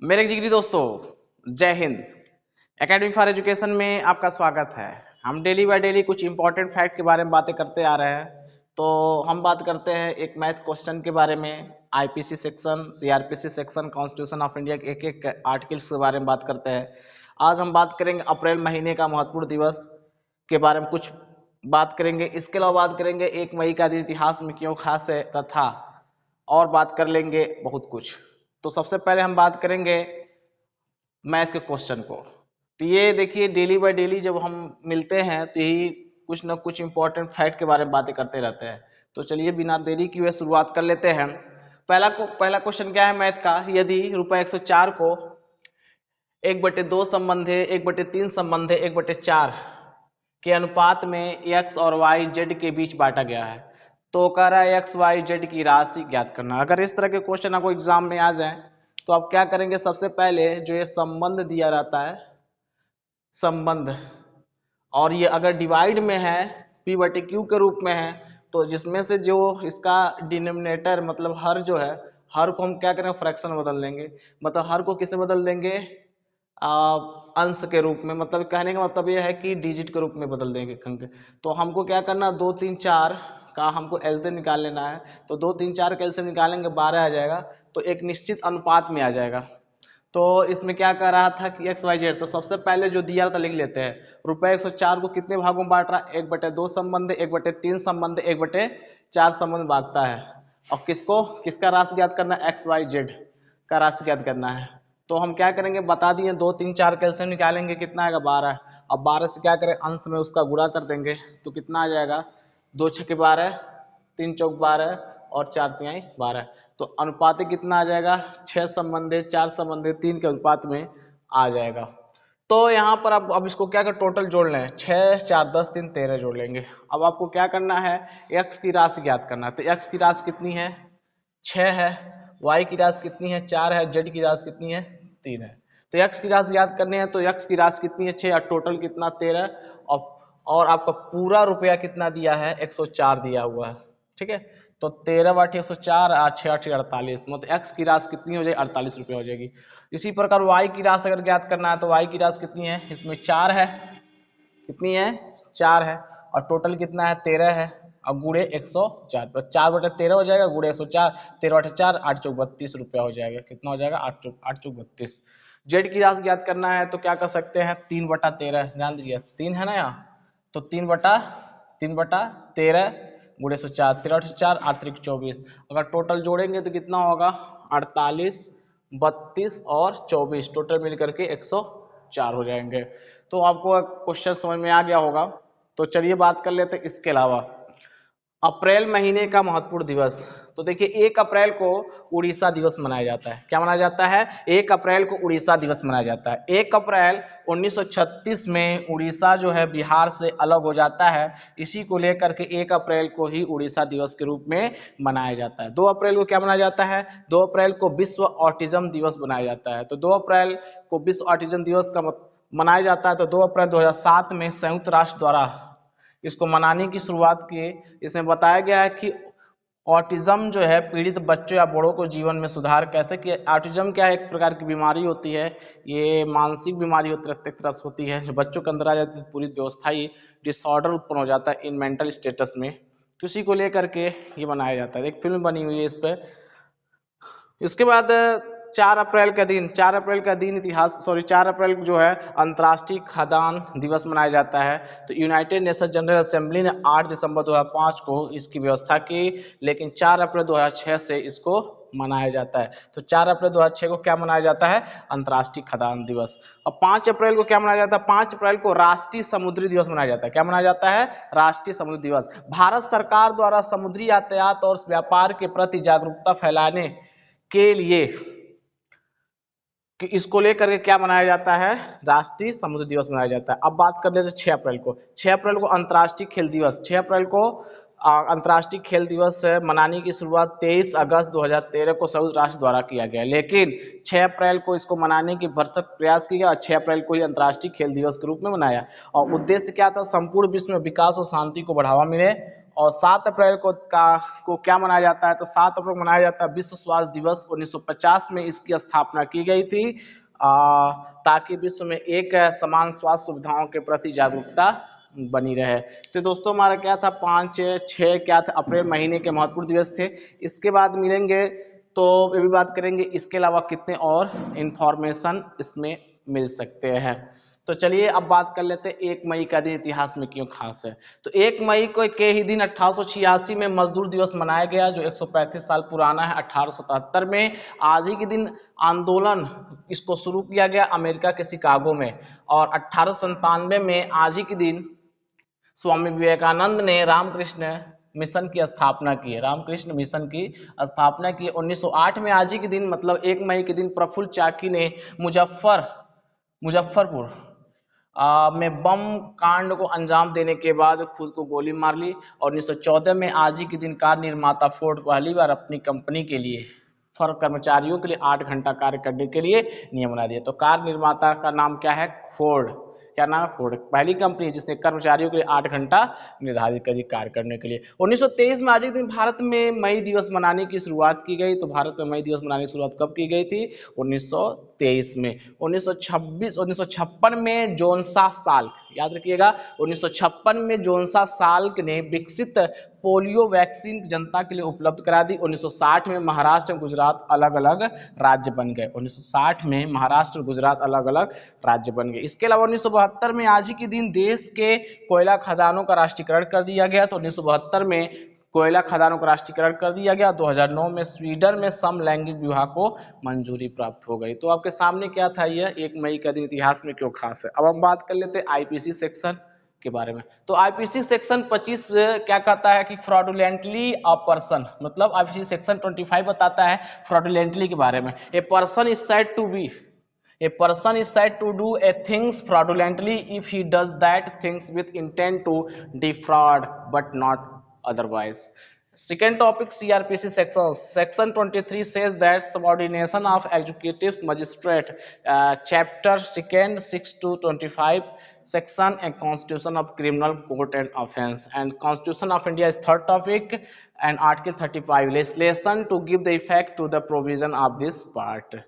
मेरे जिगरी दोस्तों, जय हिंद। एकेडमी फॉर एजुकेशन में आपका स्वागत है। हम डेली बाय डेली कुछ इंपॉर्टेंट फैक्ट के बारे में बातें करते आ रहे हैं। तो हम बात करते हैं एक मैथ क्वेश्चन के बारे में, IPC section, CrPC section, constitution of India के एक आर्टिकल्स के बारे में बात करते हैं। आज हम बात करेंगे अप्रैल महीने का महत्वपूर्ण दिवस के बारे में कुछ बात करेंगे। इसके अलावा बात करेंगे 1 मई का दिन इतिहास में क्यों खास है तथा और बात कर लेंगे बहुत कुछ। तो सबसे पहले हम बात करेंगे मैथ के क्वेश्चन को। तो ये देखिए, डेली बाय डेली जब हम मिलते हैं तो यही कुछ ना कुछ इंपॉर्टेंट फैक्ट के बारे में बातें करते रहते हैं। तो चलिए बिना देरी की हुए शुरुआत कर लेते हैं। पहला क्वेश्चन क्या है मैथ का, यदि रुपये 104 को 1/2 संबंधे 1/3 संबंधे 1/4 के अनुपात में एक्स और वाई जेड के बीच बांटा गया है, तो कह रहा है एक्स वाई जेड की राशि ज्ञात करना। अगर इस तरह के क्वेश्चन आपको एग्जाम में आ जाए तो आप क्या करेंगे, सबसे पहले जो ये संबंध दिया रहता है, संबंध, और ये अगर डिवाइड में है P/Q के रूप में है, तो जिसमें से जो इसका डिनोमिनेटर मतलब हर जो है, हर को हम क्या करेंगे, फ्रैक्शन बदल देंगे। मतलब हर को किसे बदल देंगे, अंश के रूप में। मतलब कहने का मतलब ये है कि डिजिट के रूप में बदल देंगे अंक। तो हमको क्या करना, 2 3 4 का हमको एलसीएम निकाल लेना है। तो 2 3 4 का एलसीएम निकालेंगे 12 आ जाएगा, तो एक निश्चित अनुपात में आ जाएगा। तो इसमें क्या कर रहा था कि एक्स वाई जेड, तो सबसे पहले जो दिया था लिख लेते हैं। रुपये 104 को कितने भागों में बांट रहा है, 1/2 संबंध, 1/3 संबंध, 1/4 संबंध बांटता है। और किसको, किसका राशि ज्ञात करना है, एक्स वाई जेड का राशि ज्ञात करना है। तो हम क्या करेंगे, बता दिए 2 3 4 कैल्शियम निकालेंगे, कितना आएगा 12। अब 12 से क्या करें, अंश में उसका गुणा कर देंगे, तो कितना आ जाएगा, 2 छक्के 12, 3 चौक 12 और 4 तिहाई 12। तो अनुपात कितना आ जाएगा, 6 संबंधे 4 संबंधे 3 के अनुपात में आ जाएगा। तो यहाँ पर अब इसको क्या कर, टोटल जोड़ लें, 6 4 10 3 13 जोड़ लेंगे। अब आपको क्या करना है, x की राशि ज्ञात करना है। तो x की राशि कितनी है, 6 है। y की राशि कितनी है, 4 है। z की राशि कितनी है, 3 है। तो x की राशि ज्ञात करनी है, तो x की राशि कितनी है, 6, और टोटल कितना 13। और आपका पूरा रुपया कितना दिया है, 104 दिया हुआ है। ठीक है, तो 13 × 104, 8 6 8 48, मतलब x की राशि कितनी हो जाएगी, 48 रुपये हो जाएगी। इसी प्रकार y की राशि अगर ज्ञात करना है, तो y की राशि कितनी है, इसमें 4 है, कितनी है, 4 है, और टोटल कितना है, 13 है। अब गुड़े 104, तो 4/13 हो जाएगा, गुड़े 104, 13/4 8 चौक 32 रुपया हो जाएगा। कितना हो जाएगा, 8 चौक 32। जेड की राशि ज्ञात करना है, तो क्या कर सकते हैं, 3/13, ध्यान दीजिए 3 है ना यहाँ, तो 3/13 गुड़े 104, 13/4 8 3 24। अगर टोटल जोड़ेंगे तो कितना होगा, 48 32 और 24, टोटल मिल करके 104 हो जाएंगे। तो आपको क्वेश्चन समझ में आ गया होगा। तो चलिए बात कर लेते हैं इसके अलावा अप्रैल महीने का महत्वपूर्ण दिवस। तो देखिए 1 अप्रैल को उड़ीसा दिवस मनाया जाता है। क्या मनाया जाता है, 1 अप्रैल को उड़ीसा दिवस मनाया जाता है। 1 अप्रैल 1936 में उड़ीसा जो है बिहार से अलग हो जाता है। इसी को लेकर के 1 अप्रैल को ही उड़ीसा दिवस के रूप में मनाया जाता है। 2 अप्रैल को क्या मनाया जाता है, 2 अप्रैल को विश्व ऑटिज्म दिवस मनाया जाता है। तो 2 अप्रैल को विश्व ऑटिज्म दिवस का मनाया जाता है। तो 2 अप्रैल 2007 में संयुक्त राष्ट्र द्वारा इसको मनाने की शुरुआत की। इसमें बताया गया है कि ऑटिज्म जो है पीड़ित बच्चों या बड़ों को जीवन में सुधार कैसे किया। ऑटिज्म क्या है, एक प्रकार की बीमारी होती है, ये मानसिक बीमारी होती है, एक तरह से होती है, जो बच्चों के अंदर आ जाती है, पूरी व्यवस्था ही डिसऑर्डर उत्पन्न हो जाता है इन मेंटल स्टेटस में। तो इसी को लेकर के ये मनाया जाता है। एक फिल्म बनी हुई है इस पर। इसके बाद 4 अप्रैल का दिन, 4 अप्रैल का दिन इतिहास, 4 अप्रैल जो है अंतर्राष्ट्रीय खाद्यान्न दिवस मनाया जाता है। तो यूनाइटेड नेशन जनरल असेंबली ने 8 दिसंबर 2005 को इसकी व्यवस्था की, लेकिन 4 अप्रैल 2006 से इसको मनाया जाता है। तो 4 अप्रैल 2006 को क्या मनाया जाता है, अंतर्राष्ट्रीय खाद्यान्न दिवस। और 5 अप्रैल को क्या मनाया जाता है, 5 अप्रैल को राष्ट्रीय समुद्री दिवस मनाया जाता है। क्या मनाया जाता है, राष्ट्रीय समुद्री दिवस। भारत सरकार द्वारा समुद्री यातायात और व्यापार के प्रति जागरूकता फैलाने के लिए कि इसको लेकर के क्या मनाया जाता है, राष्ट्रीय समुद्र दिवस मनाया जाता है। अब बात कर लेते हैं 6 अप्रैल को। 6 अप्रैल को अंतर्राष्ट्रीय खेल दिवस। 6 अप्रैल को अंतर्राष्ट्रीय खेल दिवस मनाने की शुरुआत 23 अगस्त 2013 को संयुक्त राष्ट्र द्वारा किया गया, लेकिन 6 अप्रैल को इसको मनाने की भरसक प्रयास किया और 6 अप्रैल को ही अंतर्राष्ट्रीय खेल दिवस के रूप में मनाया। और उद्देश्य क्या था, संपूर्ण विश्व में विकास और शांति को बढ़ावा मिले और 7 अप्रैल को क्या मनाया जाता है, तो 7 अप्रैल को मनाया जाता है विश्व स्वास्थ्य दिवस। 1950 में इसकी स्थापना की गई थी ताकि विश्व में एक समान स्वास्थ्य सुविधाओं के प्रति जागरूकता बनी रहे। तो दोस्तों हमारा क्या था, 5, 6 क्या था, अप्रैल महीने के महत्वपूर्ण दिवस थे। इसके बाद मिलेंगे तो ये भी बात करेंगे इसके अलावा कितने और इंफॉर्मेशन इसमें मिल सकते हैं। तो चलिए अब बात कर लेते हैं 1 मई का दिन इतिहास में क्यों खास है। तो 1 मई को के ही दिन 1886 में मजदूर दिवस मनाया गया, जो 135 साल पुराना है। 1877 में आज ही के दिन आंदोलन इसको शुरू किया गया अमेरिका के शिकागो में, और 1897 में आज ही के दिन स्वामी विवेकानंद ने रामकृष्ण मिशन की स्थापना की है। रामकृष्ण मिशन की स्थापना की 1908 में आज ही के दिन, मतलब 1 मई के दिन प्रफुल्ल चाकी ने मुजफ्फरपुर में बम कांड को अंजाम देने के बाद खुद को गोली मार ली। और 1914 में आज ही के दिन कार निर्माता फोर्ड पहली बार अपनी कंपनी के लिए कर्मचारियों के लिए 8 घंटा कार्य करने के लिए नियम बना दिया। तो कार निर्माता का नाम क्या है, फोर्ड। क्या नाम है, फोर्ड। पहली कंपनी है जिसने कर्मचारियों के लिए 8 घंटा निर्धारित करी कार्य करने के लिए। 1923 में आज के दिन भारत में मई दिवस मनाने की शुरुआत की गई। तो भारत में मई दिवस मनाने की शुरुआत कब की गई थी, 1923 में। 1956 में जोन्सा साल्क, याद रखिएगा, 1956 में जोन्सा साल्क ने विकसित पोलियो वैक्सीन जनता के लिए उपलब्ध करा दी। 1960 में महाराष्ट्र और गुजरात अलग अलग राज्य बन गए। 1960 में महाराष्ट्र और गुजरात अलग अलग राज्य बन गए। इसके अलावा 1972 में आज ही के दिन देश के कोयला खदानों का राष्ट्रीयकरण कर दिया गया। तो 1972 में कोयला खदानों का राष्ट्रीयकरण कर दिया गया। 2009 में स्वीडन में समलैंगिक विवाह को मंजूरी प्राप्त हो गई। तो आपके सामने क्या था, यह 1 मई का दिन इतिहास में क्यों खास है। अब हम बात कर लेते हैं आईपीसी सेक्शन के बारे में। तो आईपीसी सेक्शन 25 क्या कहता है कि फ्रॉडुलेंटली अ पर्सन, मतलब आईपीसी सेक्शन 25 बताता है फ्रॉडुलेंटली के बारे में। A person is said to do a things fraudulently if he does that things with intent to defraud but not otherwise. Second topic, CRPC section 23 says that subordination of executive magistrate, chapter 2 6 to 25 section and constitution of criminal court and offense, and constitution of India is third topic, and article 35 legislation to give the effect to the provision of this part.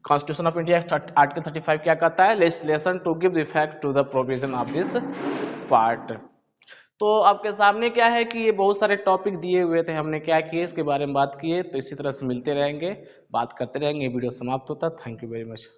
Constitution of India article 35 क्या कहता है, legislation to give effect to the provision of this part. तो आपके सामने क्या है कि ये बहुत सारे टॉपिक दिए हुए थे, हमने क्या किए इसके बारे में बात किए। तो इसी तरह से मिलते रहेंगे, बात करते रहेंगे। वीडियो समाप्त होता है। Thank you very much.